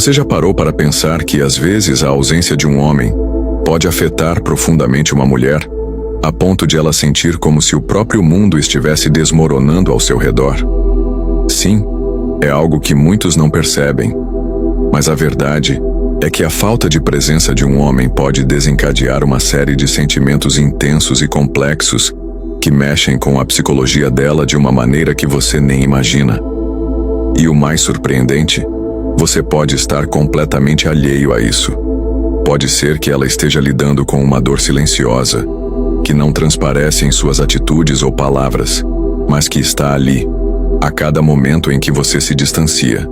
Você já parou para pensar que, às vezes, a ausência de um homem pode afetar profundamente uma mulher, a ponto de ela sentir como se o próprio mundo estivesse desmoronando ao seu redor? Sim, é algo que muitos não percebem, mas a verdade é que a falta de presença de um homem pode desencadear uma série de sentimentos intensos e complexos que mexem com a psicologia dela de uma maneira que você nem imagina. E o mais surpreendente, você pode estar completamente alheio a isso. Pode ser que ela esteja lidando com uma dor silenciosa, que não transparece em suas atitudes ou palavras, mas que está ali, a cada momento em que você se distancia.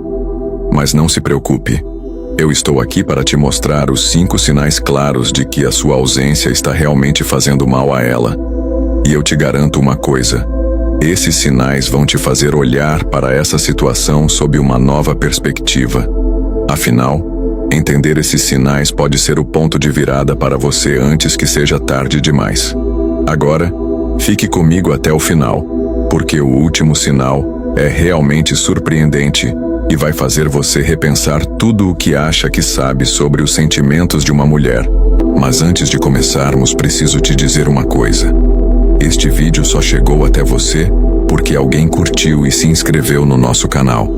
Mas não se preocupe, eu estou aqui para te mostrar os 5 sinais claros de que a sua ausência está realmente fazendo mal a ela. E eu te garanto uma coisa: esses sinais vão te fazer olhar para essa situação sob uma nova perspectiva. Afinal, entender esses sinais pode ser o ponto de virada para você antes que seja tarde demais. Agora, fique comigo até o final, porque o último sinal é realmente surpreendente e vai fazer você repensar tudo o que acha que sabe sobre os sentimentos de uma mulher. Mas antes de começarmos, preciso te dizer uma coisa. Este vídeo só chegou até você porque alguém curtiu e se inscreveu no nosso canal.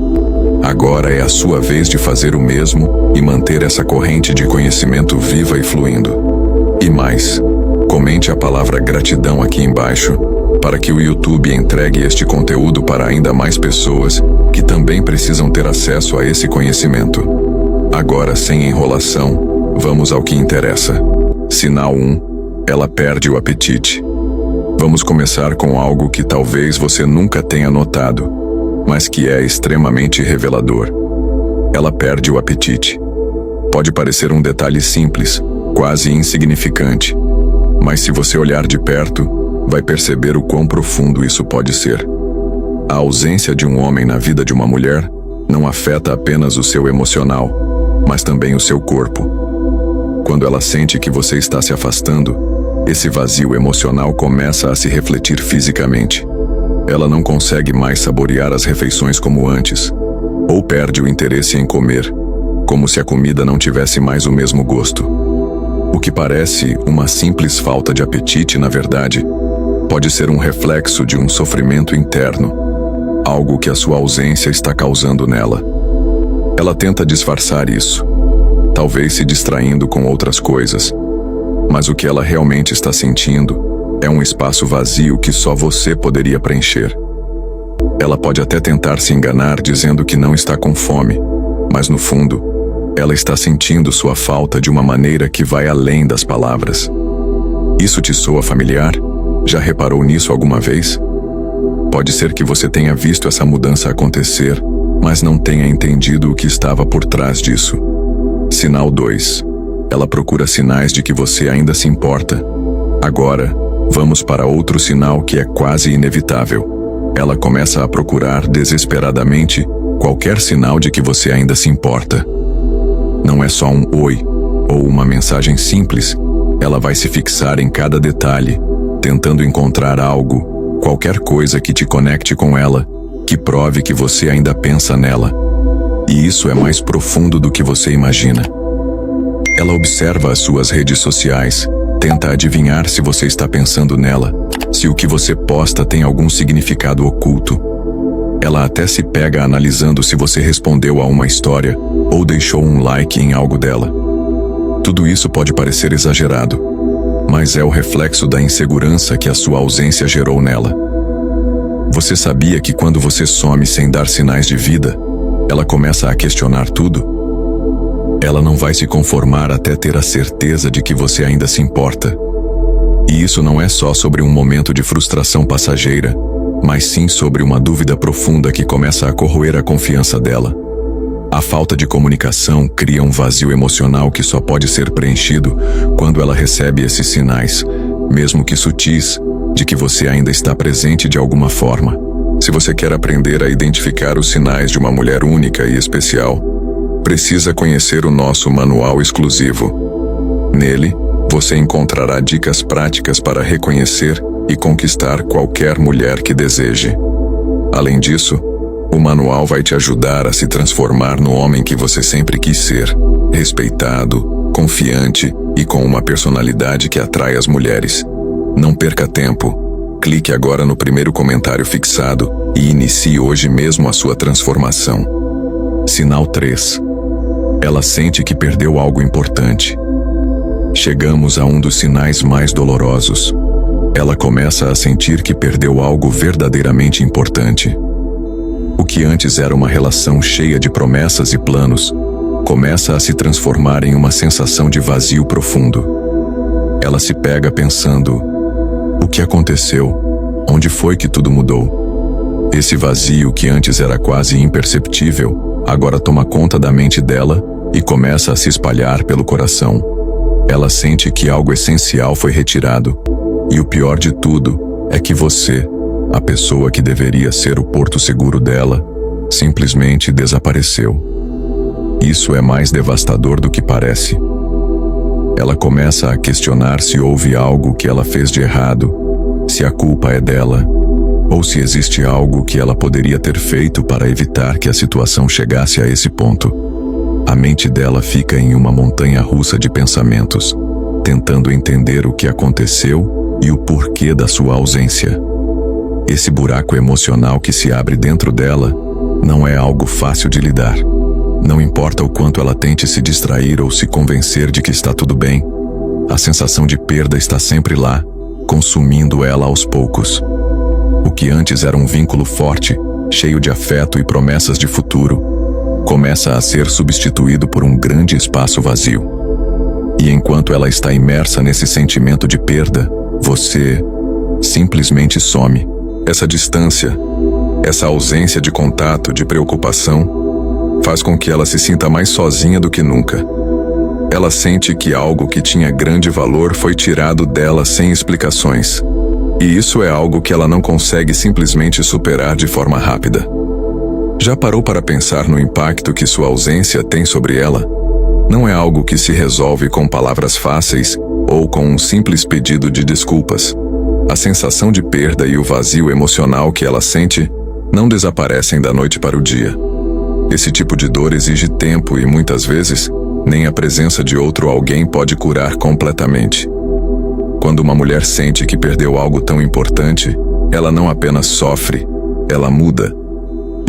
Agora é a sua vez de fazer o mesmo e manter essa corrente de conhecimento viva e fluindo. E mais, comente a palavra gratidão aqui embaixo, para que o YouTube entregue este conteúdo para ainda mais pessoas que também precisam ter acesso a esse conhecimento. Agora, sem enrolação, vamos ao que interessa. Sinal 1. Ela perde o apetite. Vamos começar com algo que talvez você nunca tenha notado, mas que é extremamente revelador. Ela perde o apetite. Pode parecer um detalhe simples, quase insignificante, mas se você olhar de perto, vai perceber o quão profundo isso pode ser. A ausência de um homem na vida de uma mulher não afeta apenas o seu emocional, mas também o seu corpo. Quando ela sente que você está se afastando, esse vazio emocional começa a se refletir fisicamente. Ela não consegue mais saborear as refeições como antes, ou perde o interesse em comer, como se a comida não tivesse mais o mesmo gosto. O que parece uma simples falta de apetite, na verdade, pode ser um reflexo de um sofrimento interno, algo que a sua ausência está causando nela. Ela tenta disfarçar isso, talvez se distraindo com outras coisas, mas o que ela realmente está sentindo é um espaço vazio que só você poderia preencher. Ela pode até tentar se enganar dizendo que não está com fome, mas no fundo, ela está sentindo sua falta de uma maneira que vai além das palavras. Isso te soa familiar? Já reparou nisso alguma vez? Pode ser que você tenha visto essa mudança acontecer, mas não tenha entendido o que estava por trás disso. Sinal 2. Ela procura sinais de que você ainda se importa. Agora, vamos para outro sinal que é quase inevitável. Ela começa a procurar desesperadamente qualquer sinal de que você ainda se importa. Não é só um oi ou uma mensagem simples. Ela vai se fixar em cada detalhe, tentando encontrar algo, qualquer coisa que te conecte com ela, que prove que você ainda pensa nela. E isso é mais profundo do que você imagina. Ela observa as suas redes sociais, tenta adivinhar se você está pensando nela, se o que você posta tem algum significado oculto. Ela até se pega analisando se você respondeu a uma história ou deixou um like em algo dela. Tudo isso pode parecer exagerado, mas é o reflexo da insegurança que a sua ausência gerou nela. Você sabia que quando você some sem dar sinais de vida, ela começa a questionar tudo? Ela não vai se conformar até ter a certeza de que você ainda se importa. E isso não é só sobre um momento de frustração passageira, mas sim sobre uma dúvida profunda que começa a corroer a confiança dela. A falta de comunicação cria um vazio emocional que só pode ser preenchido quando ela recebe esses sinais, mesmo que sutis, de que você ainda está presente de alguma forma. Se você quer aprender a identificar os sinais de uma mulher única e especial, precisa conhecer o nosso manual exclusivo. Nele, você encontrará dicas práticas para reconhecer e conquistar qualquer mulher que deseje. Além disso, O manual vai te ajudar a se transformar no homem que você sempre quis ser, respeitado, confiante e com uma personalidade que atrai as mulheres. Não perca tempo. Clique agora no primeiro comentário fixado e inicie hoje mesmo a sua transformação. Sinal 3. Ela sente que perdeu algo importante. Chegamos a um dos sinais mais dolorosos. Ela começa a sentir que perdeu algo verdadeiramente importante. O que antes era uma relação cheia de promessas e planos, começa a se transformar em uma sensação de vazio profundo. Ela se pega pensando: o que aconteceu? Onde foi que tudo mudou? Esse vazio que antes era quase imperceptível, agora toma conta da mente dela e começa a se espalhar pelo coração. Ela sente que algo essencial foi retirado, e o pior de tudo é que você, a pessoa que deveria ser o porto seguro dela, simplesmente desapareceu. Isso é mais devastador do que parece. Ela começa a questionar se houve algo que ela fez de errado, se a culpa é dela, ou se existe algo que ela poderia ter feito para evitar que a situação chegasse a esse ponto. A mente dela fica em uma montanha-russa de pensamentos, tentando entender o que aconteceu e o porquê da sua ausência. Esse buraco emocional que se abre dentro dela não é algo fácil de lidar. Não importa o quanto ela tente se distrair ou se convencer de que está tudo bem, a sensação de perda está sempre lá, consumindo ela aos poucos. O que antes era um vínculo forte, cheio de afeto e promessas de futuro, começa a ser substituído por um grande espaço vazio. E enquanto ela está imersa nesse sentimento de perda, você simplesmente some. Essa distância, essa ausência de contato, de preocupação, faz com que ela se sinta mais sozinha do que nunca. Ela sente que algo que tinha grande valor foi tirado dela sem explicações. E isso é algo que ela não consegue simplesmente superar de forma rápida. Já parou para pensar no impacto que sua ausência tem sobre ela? Não é algo que se resolve com palavras fáceis ou com um simples pedido de desculpas. A sensação de perda e o vazio emocional que ela sente não desaparecem da noite para o dia. Esse tipo de dor exige tempo e, muitas vezes, nem a presença de outro alguém pode curar completamente. Quando uma mulher sente que perdeu algo tão importante, ela não apenas sofre, ela muda.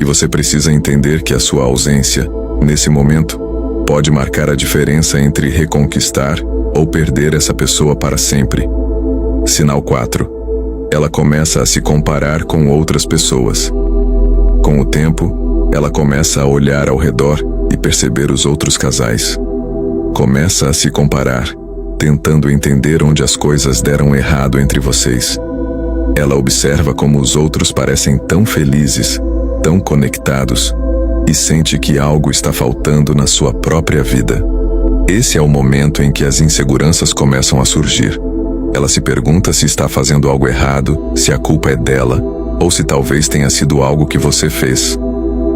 E você precisa entender que a sua ausência, nesse momento, pode marcar a diferença entre reconquistar ou perder essa pessoa para sempre. Sinal 4. Ela começa a se comparar com outras pessoas. Com o tempo, ela começa a olhar ao redor e perceber os outros casais. Começa a se comparar, tentando entender onde as coisas deram errado entre vocês. Ela observa como os outros parecem tão felizes, tão conectados, e sente que algo está faltando na sua própria vida. Esse é o momento em que as inseguranças começam a surgir. Ela se pergunta se está fazendo algo errado, se a culpa é dela, ou se talvez tenha sido algo que você fez.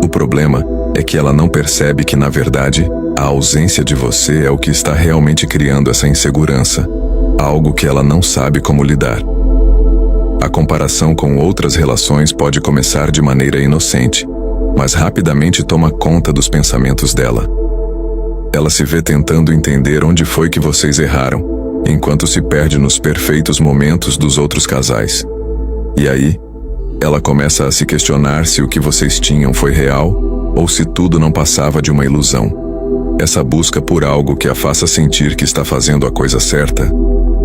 O problema é que ela não percebe que, na verdade, a ausência de você é o que está realmente criando essa insegurança, algo que ela não sabe como lidar. A comparação com outras relações pode começar de maneira inocente, mas rapidamente toma conta dos pensamentos dela. Ela se vê tentando entender onde foi que vocês erraram, enquanto se perde nos perfeitos momentos dos outros casais. E aí, ela começa a se questionar se o que vocês tinham foi real ou se tudo não passava de uma ilusão. Essa busca por algo que a faça sentir que está fazendo a coisa certa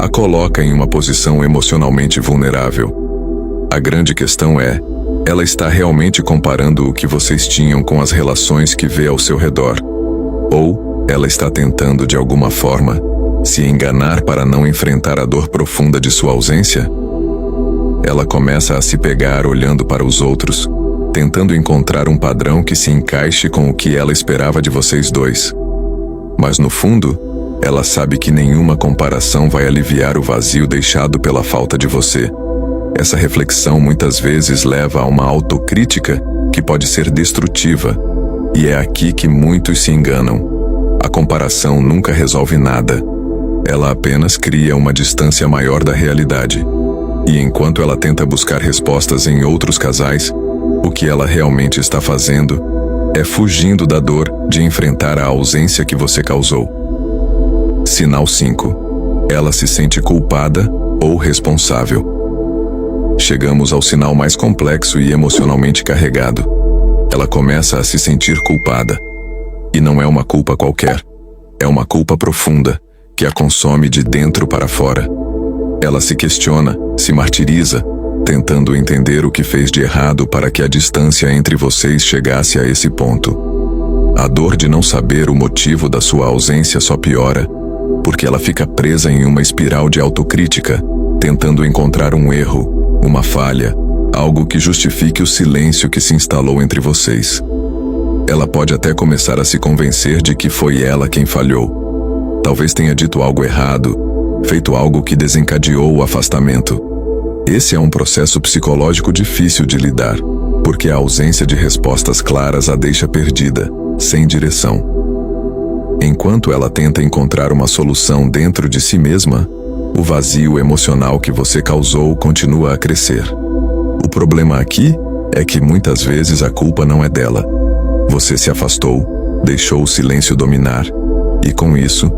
a coloca em uma posição emocionalmente vulnerável. A grande questão é, ela está realmente comparando o que vocês tinham com as relações que vê ao seu redor? Ou ela está tentando, de alguma forma, se enganar para não enfrentar a dor profunda de sua ausência? Ela começa a se pegar olhando para os outros, tentando encontrar um padrão que se encaixe com o que ela esperava de vocês dois. Mas no fundo, ela sabe que nenhuma comparação vai aliviar o vazio deixado pela falta de você. Essa reflexão muitas vezes leva a uma autocrítica que pode ser destrutiva, e é aqui que muitos se enganam. A comparação nunca resolve nada. Ela apenas cria uma distância maior da realidade. E enquanto ela tenta buscar respostas em outros casais, O que ela realmente está fazendo é fugindo da dor de enfrentar a ausência que você causou. Sinal 5. Ela se sente culpada ou responsável. Chegamos ao sinal mais complexo e emocionalmente carregado. Ela começa a se sentir culpada. E não é uma culpa qualquer. É uma culpa profunda, que a consome de dentro para fora. Ela se questiona, se martiriza, tentando entender o que fez de errado para que a distância entre vocês chegasse a esse ponto. A dor de não saber o motivo da sua ausência só piora, porque ela fica presa em uma espiral de autocrítica, tentando encontrar um erro, uma falha, algo que justifique o silêncio que se instalou entre vocês. Ela pode até começar a se convencer de que foi ela quem falhou. Talvez tenha dito algo errado, feito algo que desencadeou o afastamento. Esse é um processo psicológico difícil de lidar, porque a ausência de respostas claras a deixa perdida, sem direção. Enquanto ela tenta encontrar uma solução dentro de si mesma, o vazio emocional que você causou continua a crescer. O problema aqui é que muitas vezes a culpa não é dela. Você se afastou, deixou o silêncio dominar, e com isso,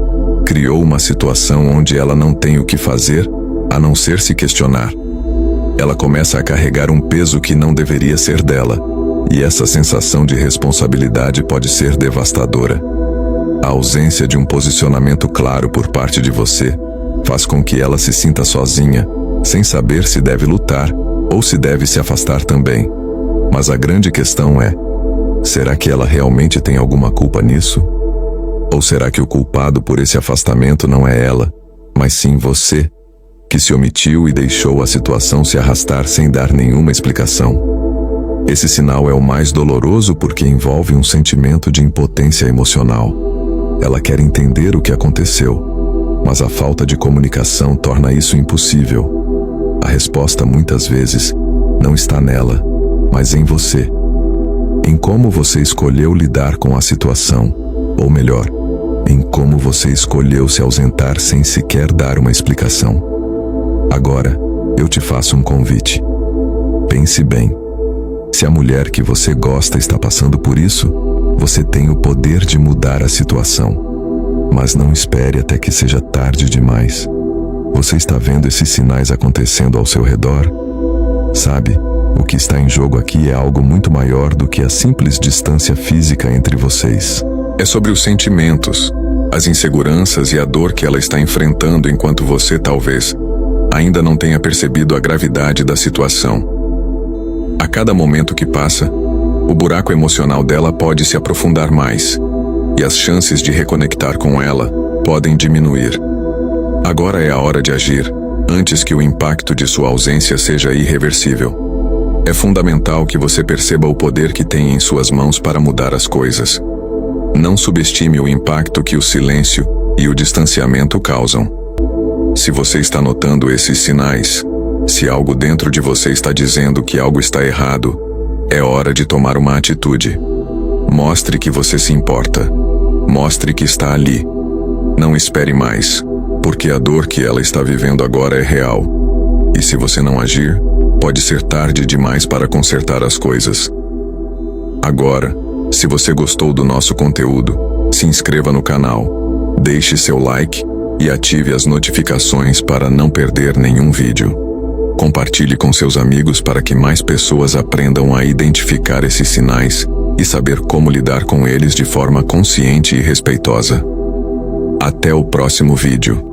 criou uma situação onde ela não tem o que fazer, a não ser se questionar. Ela começa a carregar um peso que não deveria ser dela, e essa sensação de responsabilidade pode ser devastadora. A ausência de um posicionamento claro por parte de você faz com que ela se sinta sozinha, sem saber se deve lutar ou se deve se afastar também. Mas a grande questão é: será que ela realmente tem alguma culpa nisso? Ou será que o culpado por esse afastamento não é ela, mas sim você, que se omitiu e deixou a situação se arrastar sem dar nenhuma explicação? Esse sinal é o mais doloroso porque envolve um sentimento de impotência emocional. Ela quer entender o que aconteceu, mas a falta de comunicação torna isso impossível. A resposta muitas vezes não está nela, mas em você. Em como você escolheu lidar com a situação, ou melhor, em como você escolheu se ausentar sem sequer dar uma explicação. Agora, eu te faço um convite. Pense bem. Se a mulher que você gosta está passando por isso, você tem o poder de mudar a situação. Mas não espere até que seja tarde demais. Você está vendo esses sinais acontecendo ao seu redor? Sabe, o que está em jogo aqui é algo muito maior do que a simples distância física entre vocês. É sobre os sentimentos, as inseguranças e a dor que ela está enfrentando enquanto você, talvez, ainda não tenha percebido a gravidade da situação. A cada momento que passa, o buraco emocional dela pode se aprofundar mais, e as chances de reconectar com ela podem diminuir. Agora é a hora de agir, antes que o impacto de sua ausência seja irreversível. É fundamental que você perceba o poder que tem em suas mãos para mudar as coisas. Não subestime o impacto que o silêncio e o distanciamento causam. Se você está notando esses sinais, se algo dentro de você está dizendo que algo está errado, é hora de tomar uma atitude. Mostre que você se importa. Mostre que está ali. Não espere mais, porque a dor que ela está vivendo agora é real. E se você não agir, pode ser tarde demais para consertar as coisas. Agora, se você gostou do nosso conteúdo, se inscreva no canal, deixe seu like e ative as notificações para não perder nenhum vídeo. Compartilhe com seus amigos para que mais pessoas aprendam a identificar esses sinais e saber como lidar com eles de forma consciente e respeitosa. Até o próximo vídeo.